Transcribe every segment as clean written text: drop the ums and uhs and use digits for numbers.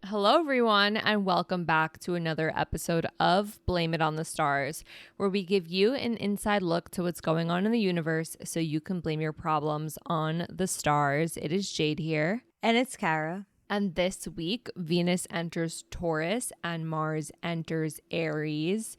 Hello, everyone, and welcome back to another episode of Blame It on the Stars, where we give you an inside look to what's going on in the universe so you can blame your problems on the stars. It is Jade here. And it's Kara. And this week, Venus enters Taurus and Mars enters Aries.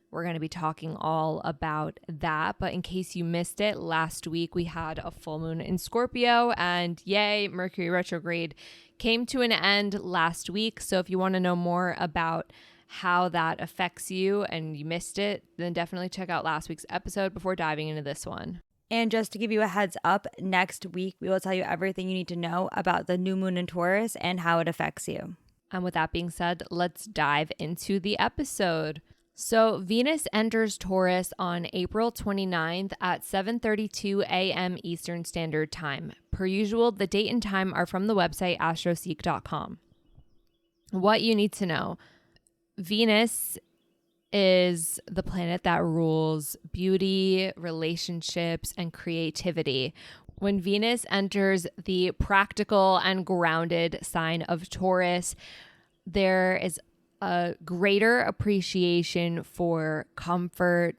We're going to be talking all about that. But in case you missed it, last week we had a full moon in Scorpio, and yay, Mercury retrograde came to an end last week. So if you want to know more about how that affects you and you missed it, then definitely check out last week's episode before diving into this one. And just to give you a heads up, next week we will tell you everything you need to know about the new moon in Taurus and how it affects you. And with that being said, let's dive into the episode. So Venus enters Taurus on April 29th at 7:32 a.m. Eastern Standard Time. Per usual, the date and time are from the website astroseek.com. What you need to know. Venus is the planet that rules beauty, relationships, and creativity. When Venus enters the practical and grounded sign of Taurus, there is a greater appreciation for comfort,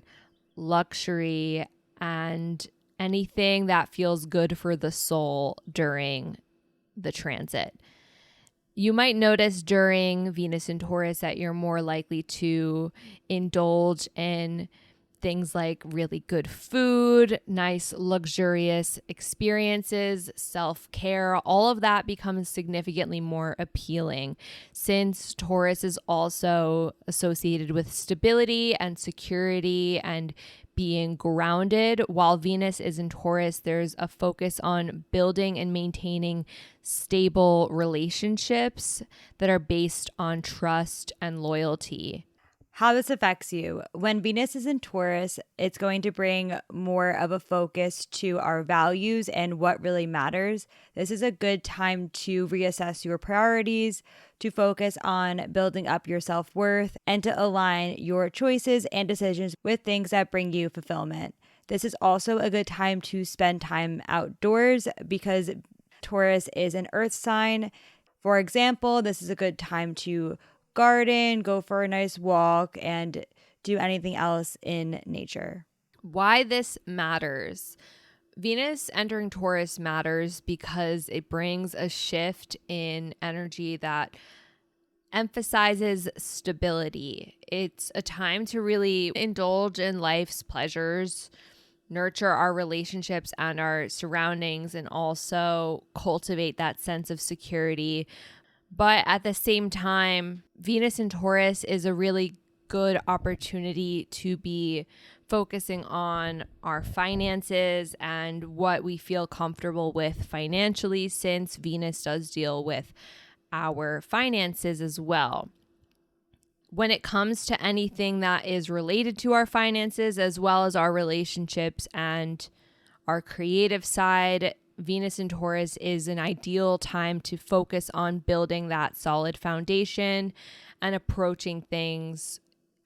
luxury, and anything that feels good for the soul during the transit. You might notice during Venus in Taurus that you're more likely to indulge in things like really good food, nice luxurious experiences, self-care. All of that becomes significantly more appealing since Taurus is also associated with stability and security and being grounded. While Venus is in Taurus, there's a focus on building and maintaining stable relationships that are based on trust and loyalty. How this affects you. When Venus is in Taurus, it's going to bring more of a focus to our values and what really matters. This is a good time to reassess your priorities, to focus on building up your self-worth, and to align your choices and decisions with things that bring you fulfillment. This is also a good time to spend time outdoors because Taurus is an earth sign. For example, this is a good time to garden, go for a nice walk, and do anything else in nature. Why this matters. Venus entering Taurus matters because it brings a shift in energy that emphasizes stability. It's a time to really indulge in life's pleasures, nurture our relationships and our surroundings, and also cultivate that sense of security. But at the same time, Venus in Taurus is a really good opportunity to be focusing on our finances and what we feel comfortable with financially, since Venus does deal with our finances as well. When it comes to anything that is related to our finances, as well as our relationships and our creative side, Venus in Taurus is an ideal time to focus on building that solid foundation and approaching things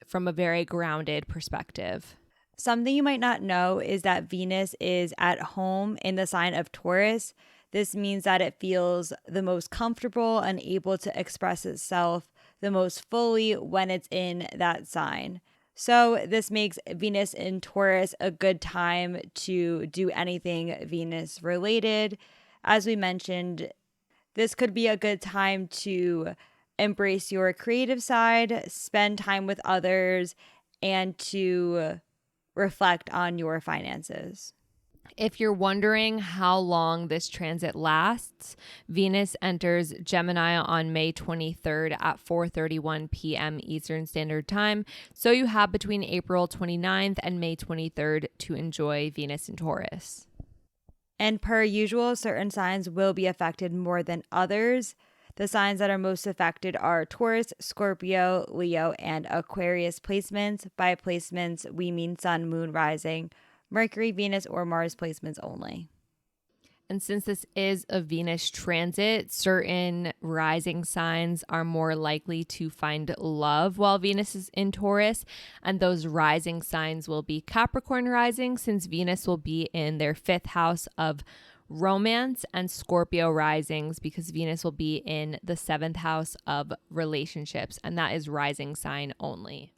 from a very grounded perspective. Something you might not know is that Venus is at home in the sign of Taurus. This means that it feels the most comfortable and able to express itself the most fully when it's in that sign. So this makes Venus in Taurus a good time to do anything Venus related. As we mentioned, this could be a good time to embrace your creative side, spend time with others, and to reflect on your finances. If you're wondering how long this transit lasts, Venus enters Gemini on May 23rd at 4:31 p.m. Eastern Standard Time. So you have between April 29th and May 23rd to enjoy Venus in Taurus. And per usual, certain signs will be affected more than others. The signs that are most affected are Taurus, Scorpio, Leo, and Aquarius placements. By placements, we mean Sun, Moon, Rising, Mercury, Venus, or Mars placements only. And since this is a Venus transit, certain rising signs are more likely to find love while Venus is in Taurus. And those rising signs will be Capricorn rising, since Venus will be in their 5th house of romance, and Scorpio risings, because Venus will be in the 7th house of relationships. And that is rising sign only.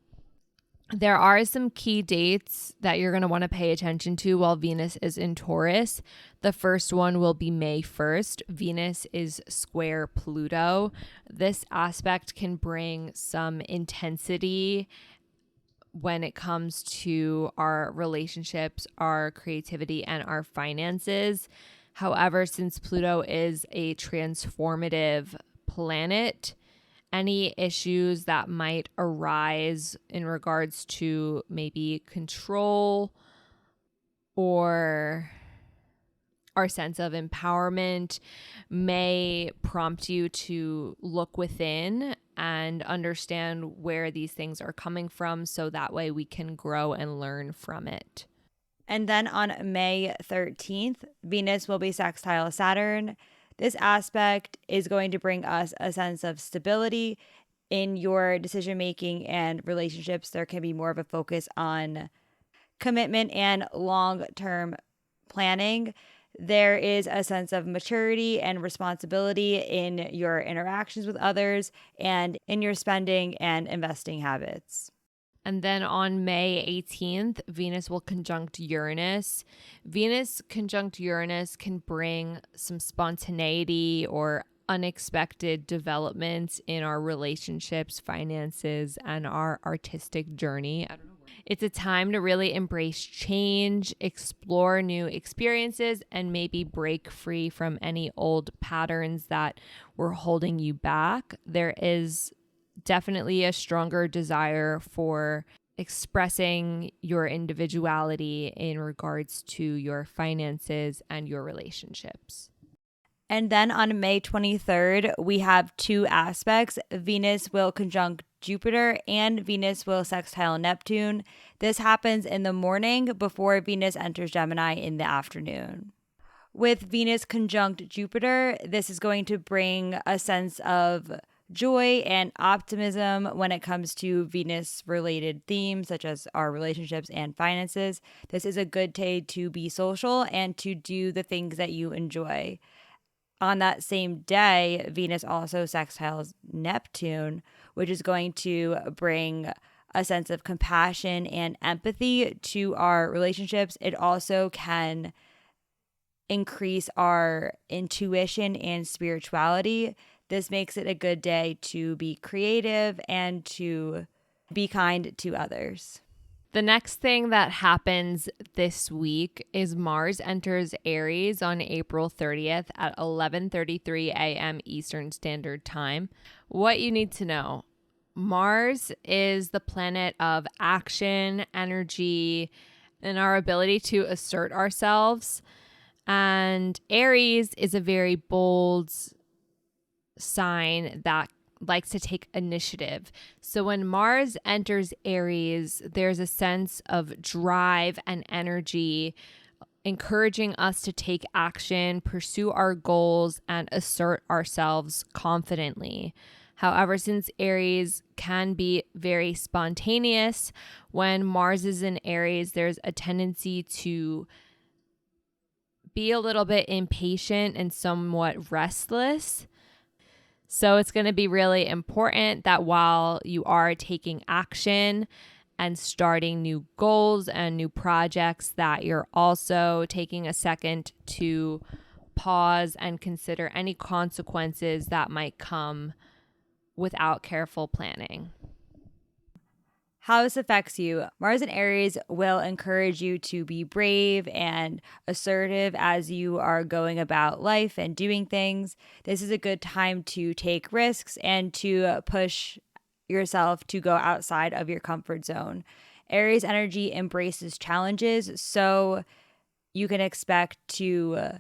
There are some key dates that you're going to want to pay attention to while Venus is in Taurus. The first one will be May 1st. Venus is square Pluto. This aspect can bring some intensity when it comes to our relationships, our creativity, and our finances. However, since Pluto is a transformative planet, any issues that might arise in regards to maybe control or our sense of empowerment may prompt you to look within and understand where these things are coming from, so that way we can grow and learn from it. And then on May 13th, Venus will be sextile Saturn. This aspect is going to bring us a sense of stability in your decision making and relationships. There can be more of a focus on commitment and long-term planning. There is a sense of maturity and responsibility in your interactions with others and in your spending and investing habits. And then on May 18th, Venus will conjunct Uranus. Venus conjunct Uranus can bring some spontaneity or unexpected developments in our relationships, finances, and our artistic journey. It's a time to really embrace change, explore new experiences, and maybe break free from any old patterns that were holding you back. There is definitely a stronger desire for expressing your individuality in regards to your finances and your relationships. And then on May 23rd, we have two aspects. Venus will conjunct Jupiter and Venus will sextile Neptune. This happens in the morning before Venus enters Gemini in the afternoon. With Venus conjunct Jupiter, this is going to bring a sense of joy and optimism when it comes to Venus-related themes such as our relationships and finances. This is a good day to be social and to do the things that you enjoy. On that same day, Venus also sextiles Neptune, which is going to bring a sense of compassion and empathy to our relationships. It also can increase our intuition and spirituality. This makes it a good day to be creative and to be kind to others. The next thing that happens this week is Mars enters Aries on April 30th at 11:33 a.m. Eastern Standard Time. What you need to know: Mars is the planet of action, energy, and our ability to assert ourselves. And Aries is a very bold sign that likes to take initiative. So when Mars enters Aries, there's a sense of drive and energy, encouraging us to take action, pursue our goals, and assert ourselves confidently. However, since Aries can be very spontaneous, when Mars is in Aries, there's a tendency to be a little bit impatient and somewhat restless. So it's going to be really important that while you are taking action and starting new goals and new projects, that you're also taking a second to pause and consider any consequences that might come without careful planning. How this affects you: Mars in Aries will encourage you to be brave and assertive as you are going about life and doing things. This is a good time to take risks and to push yourself to go outside of your comfort zone. Aries energy embraces challenges, so you can expect to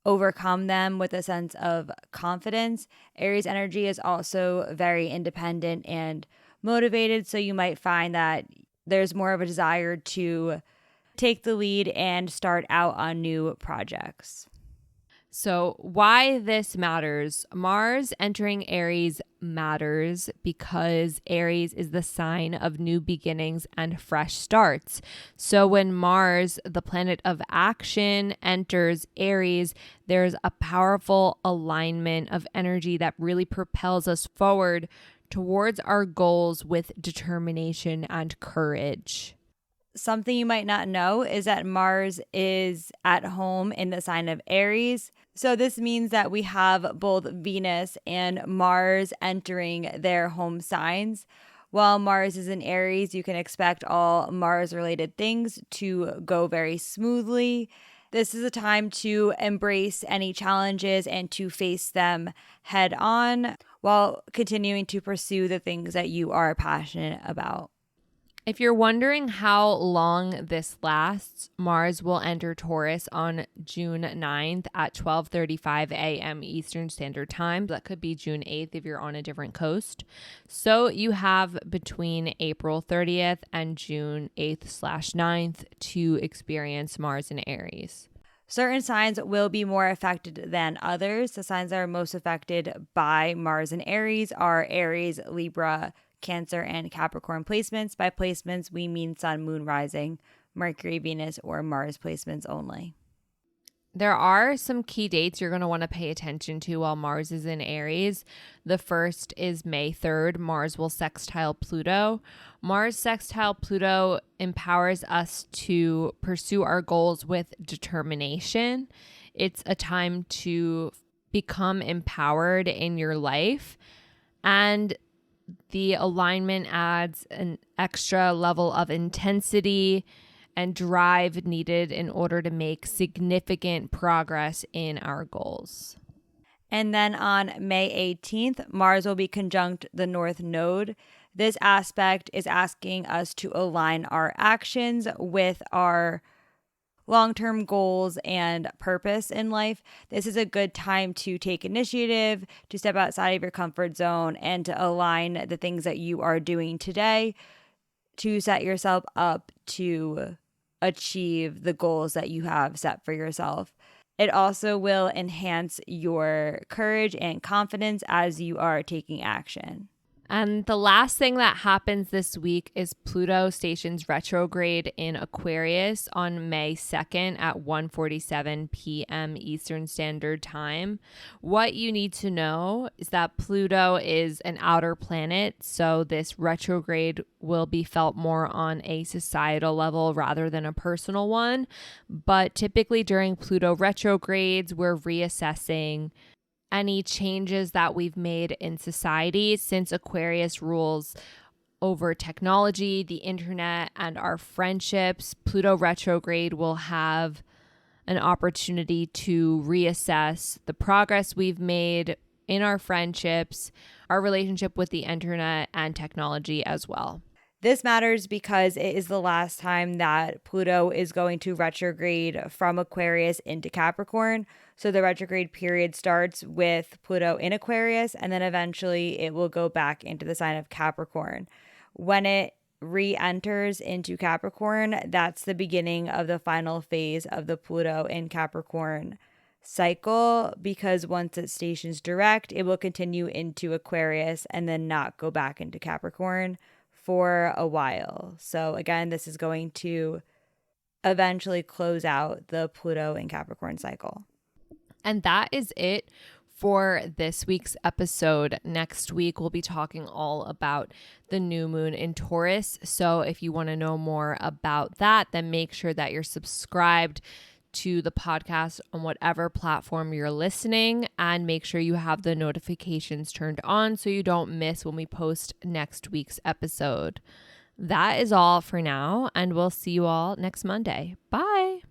overcome them with a sense of confidence. Aries energy is also very independent and motivated, so you might find that there's more of a desire to take the lead and start out on new projects. So why this matters? Mars entering Aries matters because Aries is the sign of new beginnings and fresh starts. So when Mars, the planet of action, enters Aries, there's a powerful alignment of energy that really propels us forward towards our goals with determination and courage. Something you might not know is that Mars is at home in the sign of Aries. So this means that we have both Venus and Mars entering their home signs. While Mars is in Aries, you can expect all Mars-related things to go very smoothly. This is a time to embrace any challenges and to face them head on while continuing to pursue the things that you are passionate about. If you're wondering how long this lasts, Mars will enter Taurus on June 9th at 12:35 a.m. Eastern Standard Time. That could be June 8th if you're on a different coast. So you have between April 30th and June 8th/9th to experience Mars in Aries. Certain signs will be more affected than others. The signs that are most affected by Mars in Aries are Aries, Libra, Cancer, and Capricorn placements. By placements, we mean Sun, Moon, Rising, Mercury, Venus, or Mars placements only. There are some key dates you're going to want to pay attention to while Mars is in Aries. The first is May 3rd. Mars will sextile Pluto. Mars sextile Pluto empowers us to pursue our goals with determination. It's a time to become empowered in your life, and the alignment adds an extra level of intensity and drive needed in order to make significant progress in our goals. And then on May 18th, Mars will be conjunct the North Node. This aspect is asking us to align our actions with our long-term goals and purpose in life. This is a good time to take initiative, to step outside of your comfort zone, and to align the things that you are doing today to set yourself up to achieve the goals that you have set for yourself. It also will enhance your courage and confidence as you are taking action. And the last thing that happens this week is Pluto stations retrograde in Aquarius on May 2nd at 1:47 p.m. Eastern Standard Time. What you need to know is that Pluto is an outer planet, so this retrograde will be felt more on a societal level rather than a personal one. But typically during Pluto retrogrades, we're reassessing any changes that we've made in society since Aquarius rules over technology, the internet, and our friendships. Pluto retrograde will have an opportunity to reassess the progress we've made in our friendships, our relationship with the internet, and technology as well. This matters because it is the last time that Pluto is going to retrograde from Aquarius into Capricorn. So the retrograde period starts with Pluto in Aquarius, and then eventually it will go back into the sign of Capricorn. When it re-enters into Capricorn, that's the beginning of the final phase of the Pluto in Capricorn cycle, because once it stations direct, it will continue into Aquarius and then not go back into Capricorn for a while. So again, this is going to eventually close out the Pluto and Capricorn cycle. And that is it for this week's episode. Next week, we'll be talking all about the new moon in Taurus. So if you want to know more about that, then make sure that you're subscribed to the podcast on whatever platform you're listening, and make sure you have the notifications turned on so you don't miss when we post next week's episode. That is all for now, and we'll see you all next Monday. Bye.